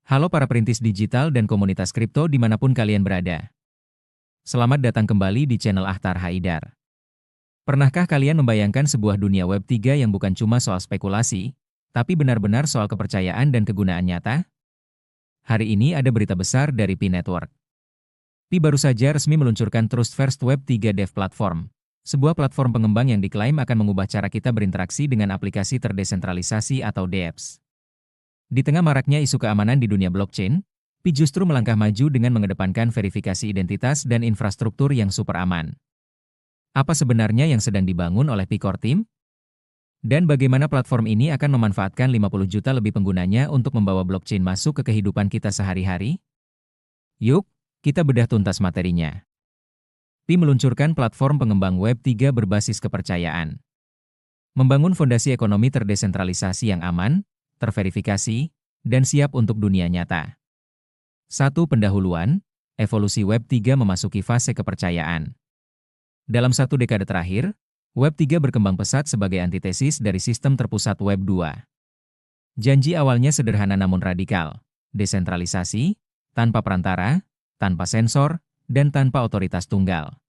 Halo para perintis digital dan komunitas kripto dimanapun kalian berada. Selamat datang kembali di channel Akhtar Haidar. Pernahkah kalian membayangkan sebuah dunia Web3 yang bukan cuma soal spekulasi, tapi benar-benar soal kepercayaan dan kegunaan nyata? Hari ini ada berita besar dari Pi Network. Pi baru saja resmi meluncurkan Trust First Web3 Dev Platform, sebuah platform pengembang yang diklaim akan mengubah cara kita berinteraksi dengan aplikasi terdesentralisasi atau DApps. Di tengah maraknya isu keamanan di dunia blockchain, Pi justru melangkah maju dengan mengedepankan verifikasi identitas dan infrastruktur yang super aman. Apa sebenarnya yang sedang dibangun oleh Pi Core Team? Dan bagaimana platform ini akan memanfaatkan 50 juta lebih penggunanya untuk membawa blockchain masuk ke kehidupan kita sehari-hari? Yuk, kita bedah tuntas materinya. Pi meluncurkan platform pengembang Web3 berbasis kepercayaan. Membangun fondasi ekonomi terdesentralisasi yang aman, terverifikasi, dan siap untuk dunia nyata. 1. Pendahuluan, evolusi Web3 memasuki fase kepercayaan. Dalam satu dekade terakhir, Web3 berkembang pesat sebagai antitesis dari sistem terpusat Web2. Janji awalnya sederhana namun radikal, desentralisasi, tanpa perantara, tanpa sensor, dan tanpa otoritas tunggal.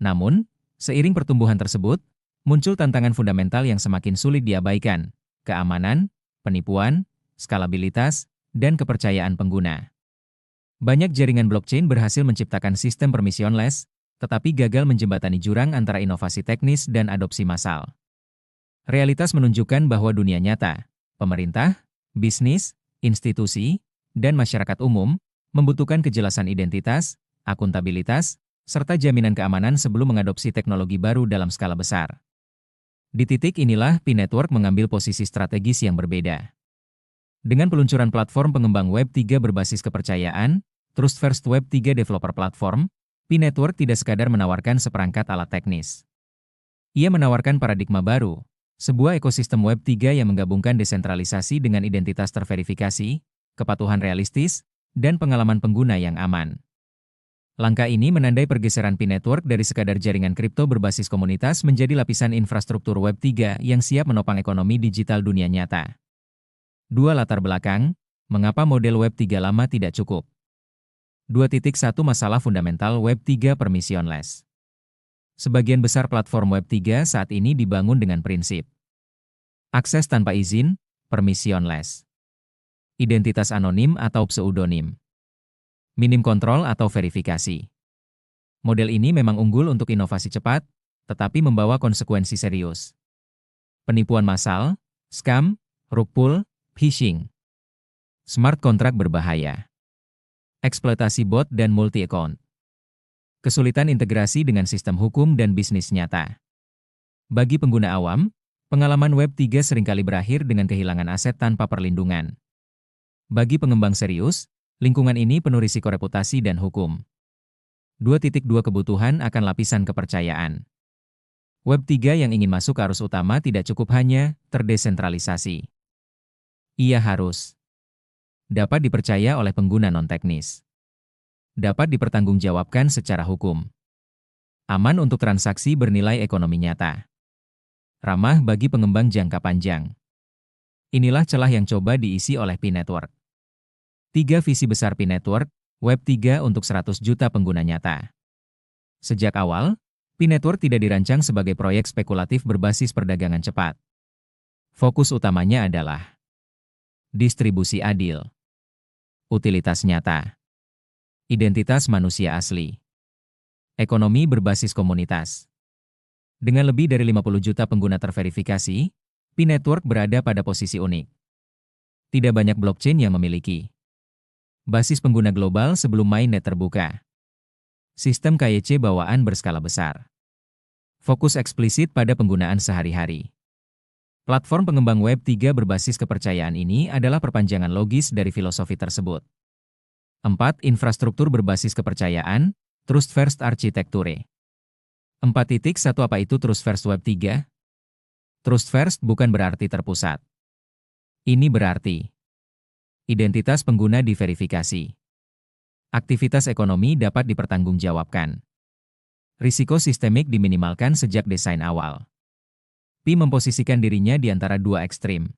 Namun, seiring pertumbuhan tersebut, muncul tantangan fundamental yang semakin sulit diabaikan, keamanan, penipuan, skalabilitas, dan kepercayaan pengguna. Banyak jaringan blockchain berhasil menciptakan sistem permissionless, tetapi gagal menjembatani jurang antara inovasi teknis dan adopsi massal. Realitas menunjukkan bahwa dunia nyata, pemerintah, bisnis, institusi, dan masyarakat umum membutuhkan kejelasan identitas, akuntabilitas, serta jaminan keamanan sebelum mengadopsi teknologi baru dalam skala besar. Di titik inilah Pi Network mengambil posisi strategis yang berbeda. Dengan peluncuran platform pengembang Web3 berbasis kepercayaan, Trust First Web3 Developer Platform, Pi Network tidak sekadar menawarkan seperangkat alat teknis. Ia menawarkan paradigma baru, sebuah ekosistem Web3 yang menggabungkan desentralisasi dengan identitas terverifikasi, kepatuhan realistis, dan pengalaman pengguna yang aman. Langkah ini menandai pergeseran Pi Network dari sekadar jaringan kripto berbasis komunitas menjadi lapisan infrastruktur Web3 yang siap menopang ekonomi digital dunia nyata. 2. Latar belakang, mengapa model Web3 lama tidak cukup? 2.1 Masalah fundamental Web3 permissionless. Sebagian besar platform Web3 saat ini dibangun dengan prinsip akses tanpa izin, permissionless. Identitas anonim atau pseudonim. Minim kontrol atau verifikasi. Model ini memang unggul untuk inovasi cepat, tetapi membawa konsekuensi serius. Penipuan massal, scam, rug pull, phishing. Smart contract berbahaya. Eksploitasi bot dan multi-account. Kesulitan integrasi dengan sistem hukum dan bisnis nyata. Bagi pengguna awam, pengalaman Web3 seringkali berakhir dengan kehilangan aset tanpa perlindungan. Bagi pengembang serius, lingkungan ini penuh risiko reputasi dan hukum. 2.2 Kebutuhan akan lapisan kepercayaan. Web3 yang ingin masuk arus utama tidak cukup hanya terdesentralisasi. Ia harus dapat dipercaya oleh pengguna non-teknis. Dapat dipertanggungjawabkan secara hukum. Aman untuk transaksi bernilai ekonomi nyata. Ramah bagi pengembang jangka panjang. Inilah celah yang coba diisi oleh Pi Network. 3 Visi besar Pi Network, Web3 untuk 100 juta pengguna nyata. Sejak awal, Pi Network tidak dirancang sebagai proyek spekulatif berbasis perdagangan cepat. Fokus utamanya adalah distribusi adil, utilitas nyata, identitas manusia asli, ekonomi berbasis komunitas. Dengan lebih dari 50 juta pengguna terverifikasi, Pi Network berada pada posisi unik. Tidak banyak blockchain yang memiliki basis pengguna global sebelum mainnet terbuka. Sistem KYC bawaan berskala besar. Fokus eksplisit pada penggunaan sehari-hari. Platform pengembang Web3 berbasis kepercayaan ini adalah perpanjangan logis dari filosofi tersebut. 4. Infrastruktur berbasis kepercayaan, Trust First Architecture. 4.1 Apa itu Trust First Web3? Trust First bukan berarti terpusat. Ini berarti identitas pengguna diverifikasi. Aktivitas ekonomi dapat dipertanggungjawabkan. Risiko sistemik diminimalkan sejak desain awal. Pi memposisikan dirinya di antara dua ekstrim.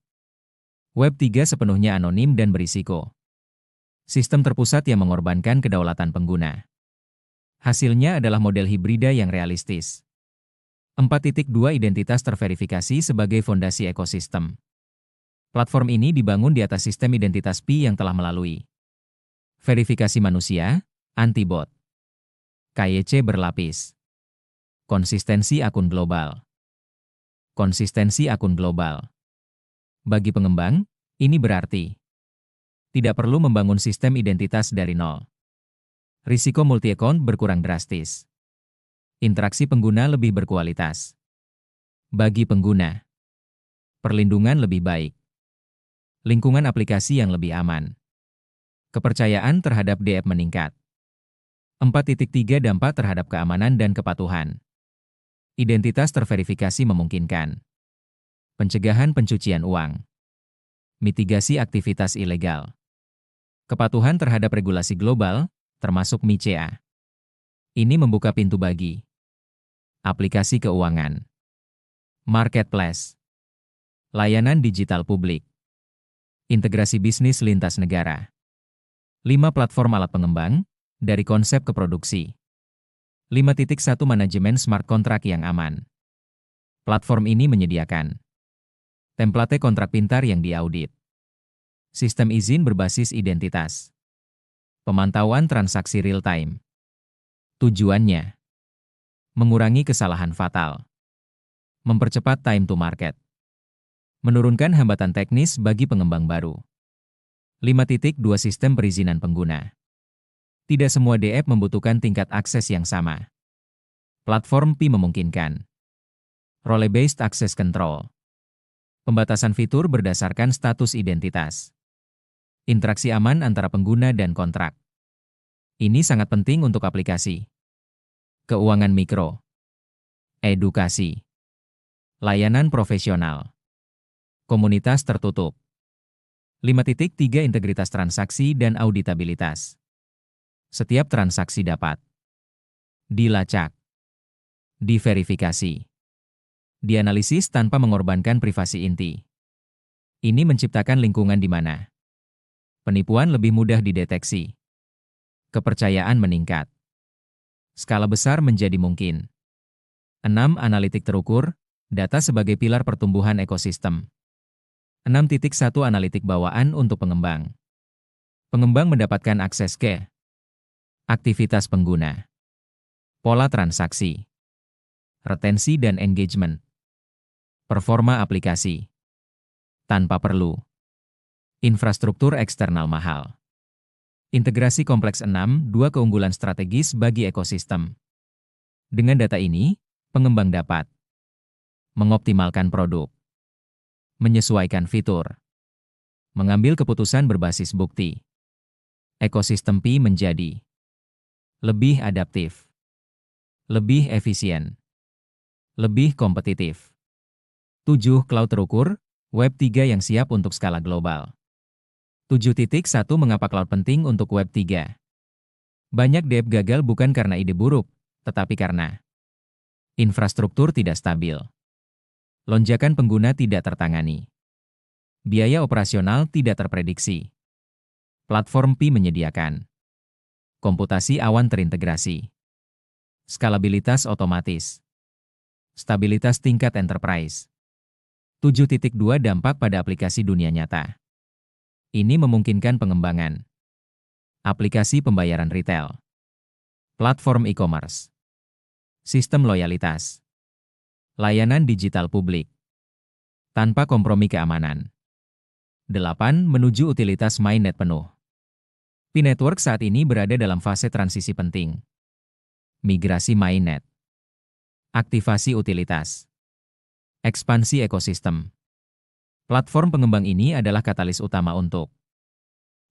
Web3 sepenuhnya anonim dan berisiko. Sistem terpusat yang mengorbankan kedaulatan pengguna. Hasilnya adalah model hibrida yang realistis. 4.2 Identitas terverifikasi sebagai fondasi ekosistem. Platform ini dibangun di atas sistem identitas Pi yang telah melalui verifikasi manusia, anti-bot, KYC berlapis, konsistensi akun global. Konsistensi akun global. Bagi pengembang, ini berarti tidak perlu membangun sistem identitas dari nol. Risiko multi-account berkurang drastis. Interaksi pengguna lebih berkualitas. Bagi pengguna, perlindungan lebih baik. Lingkungan aplikasi yang lebih aman. Kepercayaan terhadap DApp meningkat. 4.3 Dampak terhadap keamanan dan kepatuhan. Identitas terverifikasi memungkinkan pencegahan pencucian uang, mitigasi aktivitas ilegal, kepatuhan terhadap regulasi global, termasuk MiCA. Ini membuka pintu bagi aplikasi keuangan, marketplace, layanan digital publik, integrasi bisnis lintas negara. 5 Platform alat pengembang, dari konsep ke produksi. 5.1 Manajemen smart contract yang aman. Platform ini menyediakan template kontrak pintar yang diaudit, sistem izin berbasis identitas, pemantauan transaksi real-time. Tujuannya mengurangi kesalahan fatal, mempercepat time to market, menurunkan hambatan teknis bagi pengembang baru. 5.2 Sistem perizinan pengguna. Tidak semua DApp membutuhkan tingkat akses yang sama. Platform Pi memungkinkan role-based access control, pembatasan fitur berdasarkan status identitas, interaksi aman antara pengguna dan kontrak. Ini sangat penting untuk aplikasi keuangan mikro, edukasi, layanan profesional, komunitas tertutup. 5.3 Integritas transaksi dan auditabilitas. Setiap transaksi dapat dilacak, diverifikasi, dianalisis tanpa mengorbankan privasi inti. Ini menciptakan lingkungan di mana penipuan lebih mudah dideteksi, kepercayaan meningkat, skala besar menjadi mungkin. 6. Analitik terukur, data sebagai pilar pertumbuhan ekosistem. 6.1 Analitik bawaan untuk pengembang. Pengembang mendapatkan akses ke aktivitas pengguna, pola transaksi, retensi dan engagement, performa aplikasi, tanpa perlu infrastruktur eksternal mahal. Integrasi kompleks. 6. 2 Keunggulan strategis bagi ekosistem. Dengan data ini, pengembang dapat mengoptimalkan produk, menyesuaikan fitur, mengambil keputusan berbasis bukti. Ekosistem Pi menjadi lebih adaptif, lebih efisien, lebih kompetitif. 7. Cloud terukur, Web 3 yang siap untuk skala global. 7.1 Mengapa cloud penting untuk Web 3? Banyak DApp gagal bukan karena ide buruk, tetapi karena infrastruktur tidak stabil, lonjakan pengguna tidak tertangani, biaya operasional tidak terprediksi. Platform Pi menyediakan komputasi awan terintegrasi, skalabilitas otomatis, stabilitas tingkat enterprise. 7.2 Dampak pada aplikasi dunia nyata. Ini memungkinkan pengembangan aplikasi pembayaran retail, platform e-commerce, sistem loyalitas, layanan digital publik, tanpa kompromi keamanan. 8. Menuju utilitas mainnet penuh. Pi Network saat ini berada dalam fase transisi penting. Migrasi mainnet, aktivasi utilitas, ekspansi ekosistem. Platform pengembang ini adalah katalis utama untuk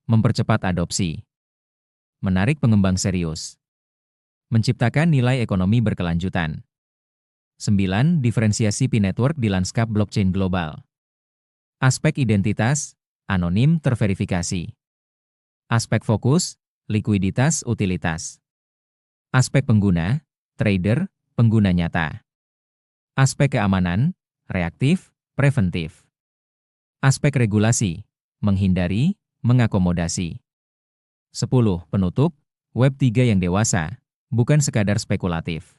mempercepat adopsi, menarik pengembang serius, menciptakan nilai ekonomi berkelanjutan. 9. Diferensiasi Pi Network di lanskap blockchain global. Aspek identitas, anonim terverifikasi. Aspek fokus, likuiditas utilitas. Aspek pengguna, trader, pengguna nyata. Aspek keamanan, reaktif, preventif. Aspek regulasi, menghindari, mengakomodasi. 10. Penutup, Web3 yang dewasa, bukan sekadar spekulatif.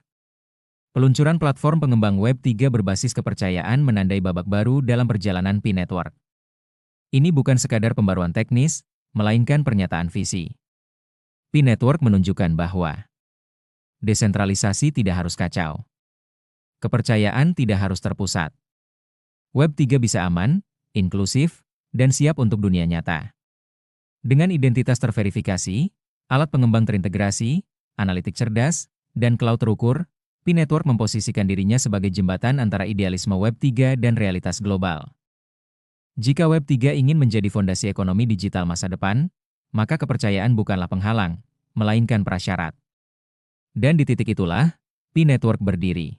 Peluncuran platform pengembang Web3 berbasis kepercayaan menandai babak baru dalam perjalanan P-Network. Ini bukan sekadar pembaruan teknis, melainkan pernyataan visi. P-Network menunjukkan bahwa desentralisasi tidak harus kacau. Kepercayaan tidak harus terpusat. Web3 bisa aman, inklusif, dan siap untuk dunia nyata. Dengan identitas terverifikasi, alat pengembang terintegrasi, analitik cerdas, dan cloud terukur, P-Network memposisikan dirinya sebagai jembatan antara idealisme Web3 dan realitas global. Jika Web3 ingin menjadi fondasi ekonomi digital masa depan, maka kepercayaan bukanlah penghalang, melainkan prasyarat. Dan di titik itulah, P-Network berdiri.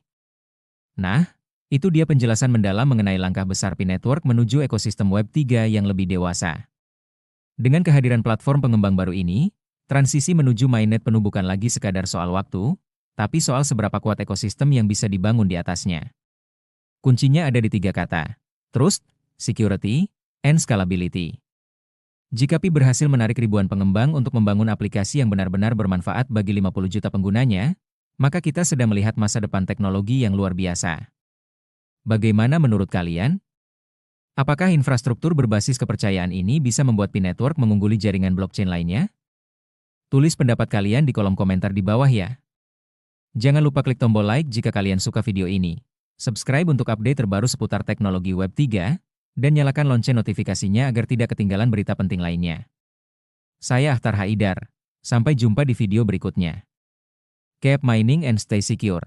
Nah, itu dia penjelasan mendalam mengenai langkah besar P-Network menuju ekosistem Web3 yang lebih dewasa. Dengan kehadiran platform pengembang baru ini, transisi menuju mainnet penuh bukan lagi sekadar soal waktu, tapi soal seberapa kuat ekosistem yang bisa dibangun di atasnya. Kuncinya ada di 3 kata: trust, security, and scalability. Jika Pi berhasil menarik ribuan pengembang untuk membangun aplikasi yang benar-benar bermanfaat bagi 50 juta penggunanya, maka kita sedang melihat masa depan teknologi yang luar biasa. Bagaimana menurut kalian? Apakah infrastruktur berbasis kepercayaan ini bisa membuat P-Network mengungguli jaringan blockchain lainnya? Tulis pendapat kalian di kolom komentar di bawah ya. Jangan lupa klik tombol like jika kalian suka video ini. Subscribe untuk update terbaru seputar teknologi Web3, dan nyalakan lonceng notifikasinya agar tidak ketinggalan berita penting lainnya. Saya Ahtar Haidar. Sampai jumpa di video berikutnya. Keep mining and stay secure.